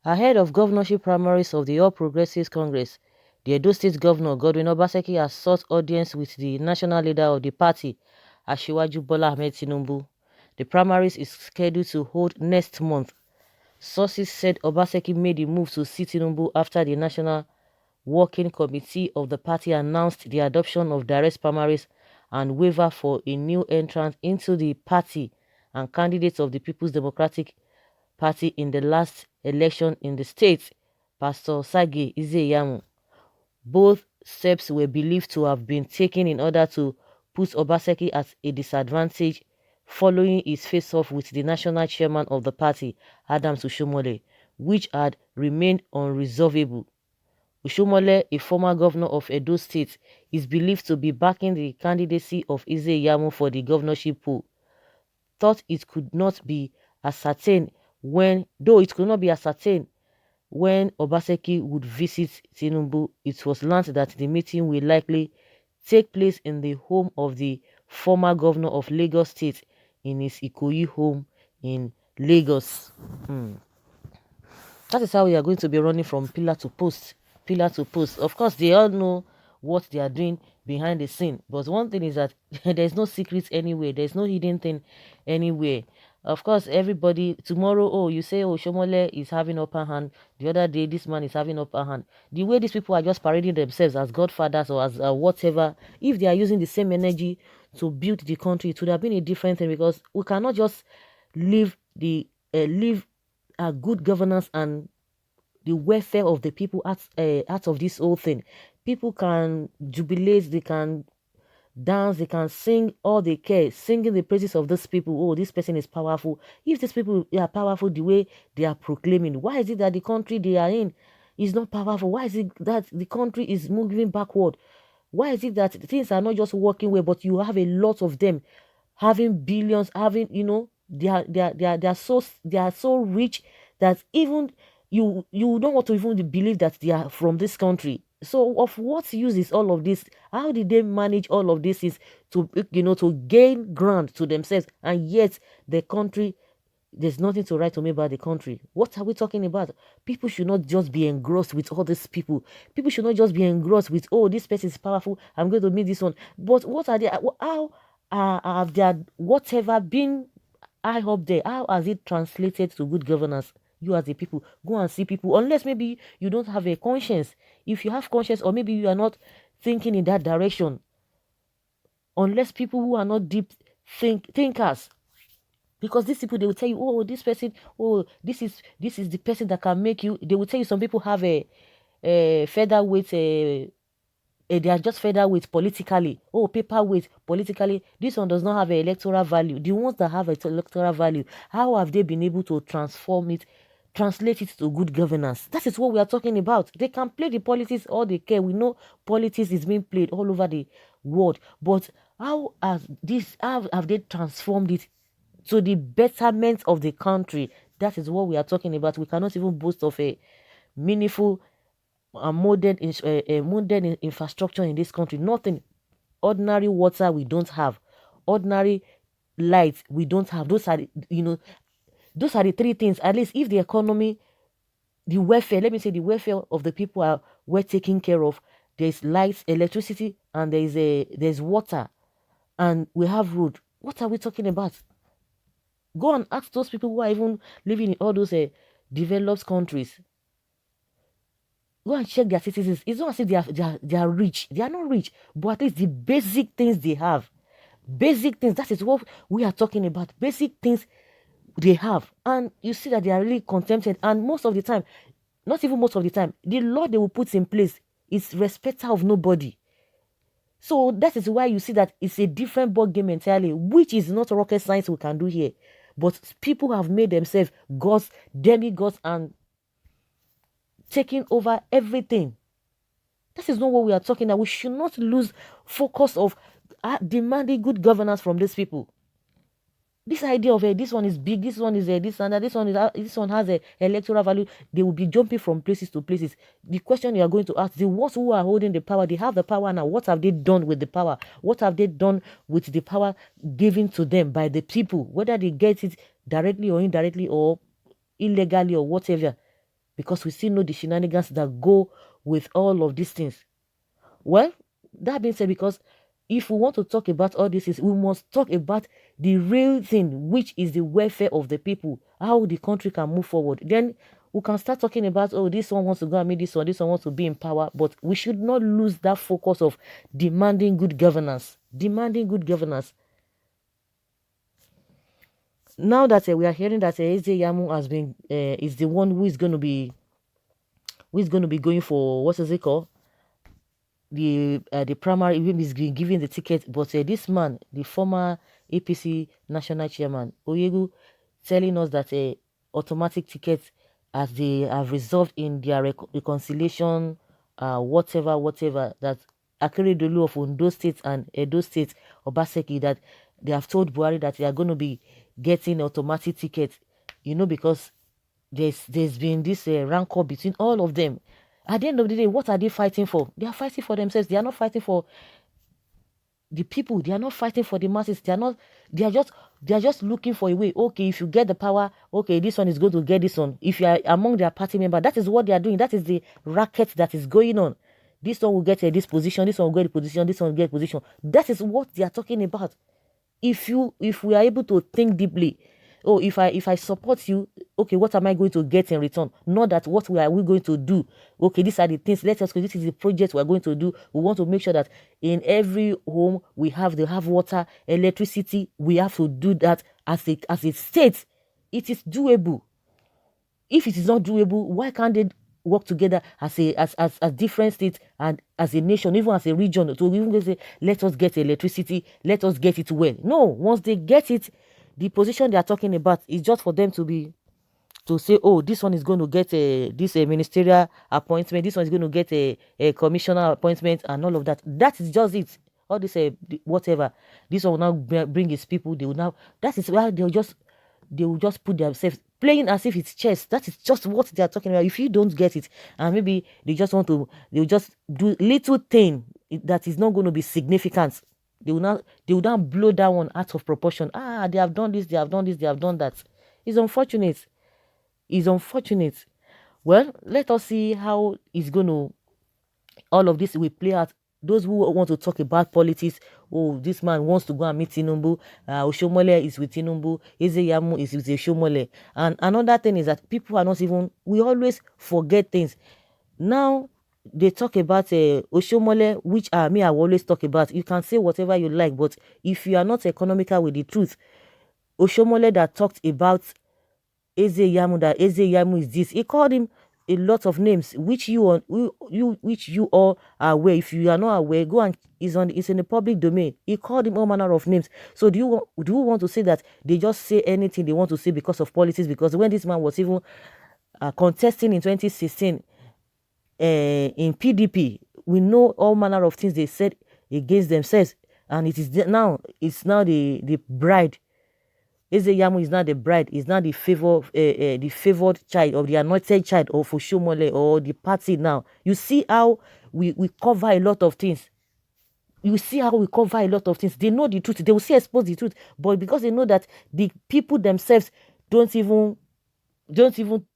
Ahead of governorship primaries of the All Progressives Congress, the Edo State Governor Godwin Obaseki has sought audience with the national leader of the party, Asiwaju Bola Ahmed Tinubu. The primaries is scheduled to hold next month. Sources said Obaseki made the move to see Tinubu after the National Working Committee of the party announced the adoption of direct primaries and waiver for a new entrant into the party and candidates of the People's Democratic Party in the last election in the state, Pastor Sage Izeyamu. Both steps were believed to have been taken in order to put Obaseki at a disadvantage following his face-off with the national chairman of the party, Adams Oshiomhole, which had remained unresolvable. Oshiomhole, a former governor of Edo State, is believed to be backing the candidacy of Izeyamu for the governorship poll. Thought it could not be ascertained when Obaseki would visit Tinubu, it was learned that the meeting will likely take place in the home of the former governor of Lagos State in his Ikoyi home in Lagos. That is how we are going to be running from pillar to post. Pillar to post. Of course, they all know what they are doing behind the scene. But one thing is that there's no secrets anywhere. There's no hidden thing anywhere. Of course, everybody, tomorrow, oh, you say, oh, Shomole is having upper hand. The other day, this man is having upper hand. The way these people are just parading themselves as godfathers or as whatever, if they are using the same energy to build the country, it would have been a different thing, because we cannot just leave a good governance and the welfare of the people out of this whole thing. People can jubilate, they can dance, they can sing all they care, singing the praises of these people. Oh, this person is powerful. If these people are powerful the way they are proclaiming, why is it that the country they are in is not powerful? Why is it that the country is moving backward? Why is it that things are not just working well, but you have a lot of them having billions, having, they are so rich that even you don't want to even believe that they are from this country. So of what use is all of this? How did they manage all of this is to gain ground to themselves, and yet the country, there's nothing to write to me about the country. What are we talking about? People should not just be engrossed with all these people. People should not just be engrossed with, oh, this person is powerful, I'm going to meet this one. But what are they, how have their whatever been high up there? How has it translated to good governance? You as a people, go and see people, unless maybe you don't have a conscience. If you have conscience, or maybe you are not thinking in that direction, unless people who are not deep thinkers, because these people, they will tell you, oh, this person, oh, this is the person that can make you. They will tell you some people have a featherweight, they are just featherweight politically. Oh, paperweight politically. This one does not have an electoral value. The ones that have an electoral value, how have they been able to translate it to good governance? That is what we are talking about. They can play the politics all they care. We know politics is being played all over the world, but how have they transformed it to the betterment of the country? That is what we are talking about. We cannot even boast of a meaningful modern infrastructure in this country. Nothing. Ordinary water we don't have. Ordinary lights we don't have. Those are those are the three things. At least if the economy, the welfare, let me say the welfare of the people are well taken care of. There's lights, electricity, and there's water, and we have road. What are we talking about? Go and ask those people who are even living in all those developed countries. Go and check their citizens. It's not as if they are rich. They are not rich, but at least the basic things they have. Basic things, that is what we are talking about. Basic things they have. And you see that they are really contented. And most of the time, not even most of the time, the law they will put in place is respecter of nobody. So that is why you see that it's a different ball game entirely, which is not rocket science we can do here. But people have made themselves gods, demigods, and taking over everything. This is not what we are talking about. We should not lose focus of demanding good governance from these people. This idea of this one is big, this one is this and that, this one has a electoral value. They will be jumping from places to places. The question you are going to ask, the ones who are holding the power, they have the power now. What have they done with the power? What have they done with the power given to them by the people? Whether they get it directly or indirectly or illegally or whatever. because we still know the shenanigans that go with all of these things. Well, that being said, because if we want to talk about all this, we must talk about the real thing, which is the welfare of the people, how the country can move forward. Then we can start talking about, oh, this one wants to go and meet this one wants to be in power. But we should not lose that focus of demanding good governance. Demanding good governance. Now that we are hearing that Eze Yamu has been is the one who is going to be going for, what is it called, the primary, even is giving the ticket. But this man, the former APC national chairman Oyegu, telling us that automatic tickets, as they have resolved in their reconciliation, whatever, that Akeredolu of Ondo State and Edo State, Obaseki, that they have told Buhari that they are going to be getting automatic tickets, because there's been this rancor between all of them. At the end of the day, what are they fighting for? They are fighting for themselves. They are not fighting for the people. They are not fighting for the masses. They are just looking for a way. Okay, if you get the power, okay, this one is going to get this one. If you are among their party member, that is what they are doing. That is the racket that is going on. This one will get this position, this one will get the position, this one will get position. That is what they are talking about. If we are able to think deeply, oh, if I support you, okay, what am I going to get in return? Not that what we going to do. Okay, these are the things. Let us go. This is the project we are going to do. We want to make sure that in every home they have water, electricity. We have to do that as a state. It is doable. If it is not doable, why can't they work together as different states and as a nation, even as a region, to even say, let us get electricity, let us get it well? No, once they get it, the position they are talking about is just for them to say, oh, this one is going to get this ministerial appointment, this one is going to get a commissioner appointment, and all of that. That is just it. All this whatever. This one will now bring his people. They will now. That is why they will just put themselves playing as if it's chess. That is just what they are talking about. If you don't get it, and maybe they will just do little thing that is not going to be significant. They will not blow that one out of proportion. They have done this, they have done this, they have done that. It's unfortunate. It's unfortunate. Well, let us see how it's going to, all of this will play out. Those who want to talk about politics, oh, this man wants to go and meet Tinubu, Oshiomhole is with Tinubu, Eze Yamu is with Oshiomhole. And another thing is that people are not even, we always forget things. Now, they talk about Oshiomhole, which I will always talk about. You can say whatever you like, but if you are not economical with the truth, Oshiomhole that talked about Eze Yamu, that Eze Yamu is this, he called him a lot of names, which you all are aware. If you are not aware, go and it's in the public domain. He called him all manner of names. So do you want to say that they just say anything they want to say because of politics? Because when this man was even contesting in 2016 in PDP, we know all manner of things they said against themselves, and it's now the bride. Eze Yamu is not the bride, is not the favored child of the anointed child of Oshiomhole or the party now. You see how we cover a lot of things. You see how we cover a lot of things. They know the truth. They will still expose the truth. But because they know that the people themselves don't even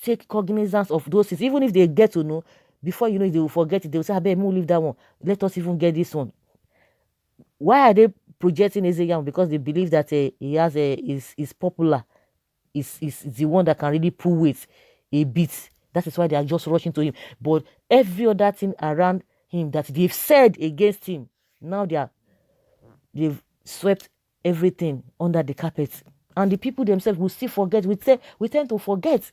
take cognizance of those things. Even if they get to know, before you know it, they will forget it. They will say, I bet we'll leave that one. Let us even get this one. Why are they projecting Eze Yamu? Because they believe that he has is popular, is the one that can really pull weight a bit. That is why they are just rushing to him. But every other thing around him that they've said against him, now they've swept everything under the carpet. And the people themselves will still forget. We tend to forget.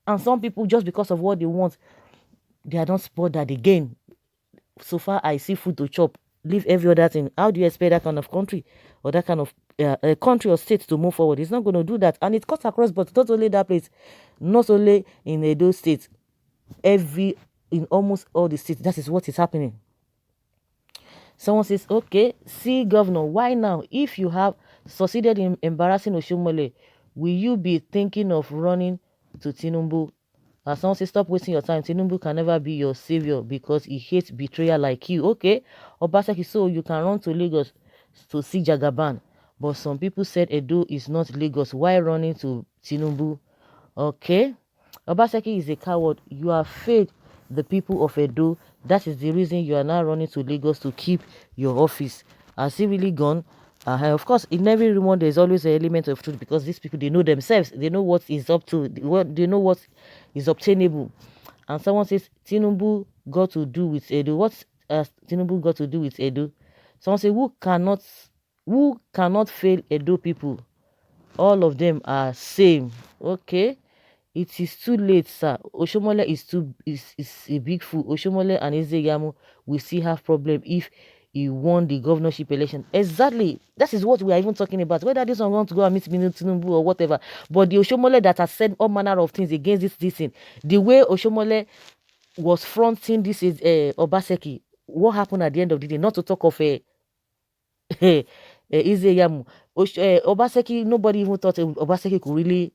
And some people, just because of what they want, they are not bothered again. So far, I see food to chop. Leave every other thing. How do you expect that kind of country or that kind of country or state to move forward? It's not going to do that. And it cuts across, but not only that place, not only in Edo State, in almost all the states, that is what is happening. Someone says, okay, see, governor, why now? If you have succeeded in embarrassing Oshiomhole, will you be thinking of running to Tinubu? As someone says, stop wasting your time. Tinubu can never be your savior because he hates betrayal like you. Okay, Obaseki, so you can run to Lagos to see Jagaban. But some people said Edo is not Lagos. Why running to Tinubu? Okay, Obaseki is a coward. You have failed the people of Edo. That is the reason you are now running to Lagos to keep your office. Has he really gone? Of course, in every rumor, there's always an element of truth because these people, they know themselves. They know what is up to, they know what is obtainable. And someone says, Tinubu got to do with Edo. What has Tinubu got to do with Edo? Someone say, who cannot fail Edo people? All of them are same. Okay. It is too late, sir. Oshiomhole is a big fool. Oshiomhole and Ezeyamu will still have problem if he won the governorship election. Exactly. That is what we are even talking about. Whether this one want to go and meet Tinubu or whatever. But the Oshiomhole that has said all manner of things against this thing, the way Oshiomhole was fronting this is Obaseki, what happened at the end of the day? Not to talk of Ezeyamu. Obaseki, nobody even thought Obaseki could really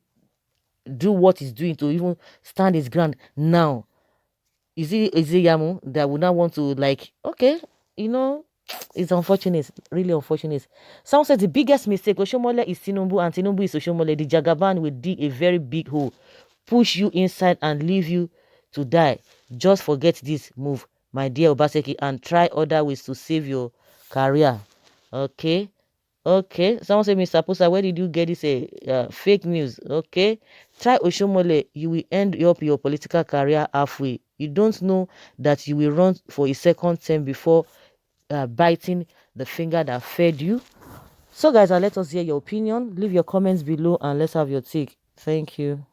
do what he's doing to even stand his ground now. Is it Yamu that would not want to, like, okay, you know, it's unfortunate, really unfortunate. Someone said the biggest mistake, Oshiomhole is Tinubu and Tinubu is Oshiomhole. The Jagaban will dig a very big hole, push you inside and leave you to die. Just forget this move, my dear Obaseki, and try other ways to save your career. Okay. Okay, someone say, Mr. Posa, where did you get this fake news? Okay, try Oshiomhole, you will end up your political career halfway. You don't know that you will run for a second term before biting the finger that fed you. So guys, let us hear your opinion. Leave your comments below and let's have your take. Thank you.